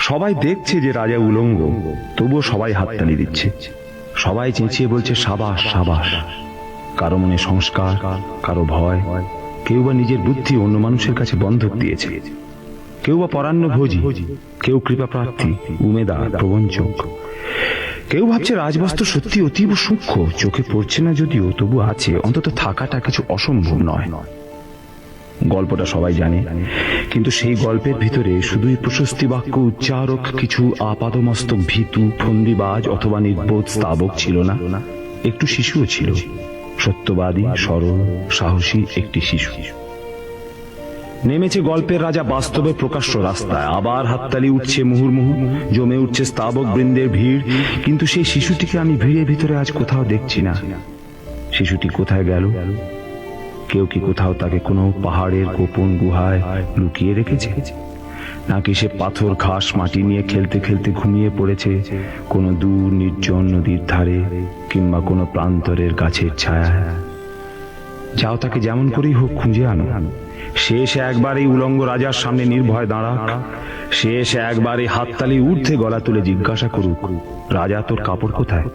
সবাই দেখছে যে রাজা উলঙ্গ, তবুও সবাই হাততালি দিচ্ছে। সবাই চেঁচিয়ে বলছে সাবাস সাবাস। কারো মনে সংস্কার, কারো ভয়, কেউ বা নিজের বুদ্ধি অন্য মানুষের কাছে বন্ধক দিয়েছে, কেউ বা পরান্নভোজী, কেউ কৃপা প্রার্থী, উমেদার, প্রবঞ্চক। কেউ ভাবছে রাজবাস্তু সত্যি অতীব সূক্ষ্ম, চোখে পড়ছে না যদিও, তবু আছে, অন্তত থাকাটা কিছু অসম্ভব নয়। গল্পটা সবাই জানে, কিন্তু সেই গল্পের ভিতরে শুধুই প্রশস্তি বাক্য উচ্চারক কিছু আপাদমস্তক ভীতু, ফন্দিবাজ অথবা নির্বোধ স্তাবক ছিল না, একটু শিশুও ছিল, সত্যবাদী, সরল, সাহসী একটি শিশু। নেমেছে গল্পের রাজা বাস্তবে প্রকাশ্য রাস্তায়, আবার হাততালি উঠছে মুহুর্মুহু, জমে উঠছে স্তাবক বৃন্দের ভিড়, কিন্তু সেই শিশুটিকে আমি ভিড়ের ভিতরে আজ কোথাও দেখছি না। শিশুটি কোথায় গেল? কেউ কি কোথাও তাকে কোনো পাহাড়ের গোপন গুহায় লুকিয়ে রেখেছে, নাকি সে পাথর, ঘাস, মাটি নিয়ে খেলতে খেলতে ঘুমিয়ে পড়েছে কোনো দূর নির্জন নদীর ধারে, কিংবা কোনো প্রান্তরের গাছের ছায়ায়? যাও, তাকে যেমন করেই হোক খুঁজে আনো। সে এসে একবার এই উলঙ্গ রাজার সামনে নির্ভয় দাঁড়াক, সে এসে একবার এই হাততালি ঊর্ধ্বে গলা তুলে জিজ্ঞাসা করুক, রাজা তোর কাপড় কোথায়?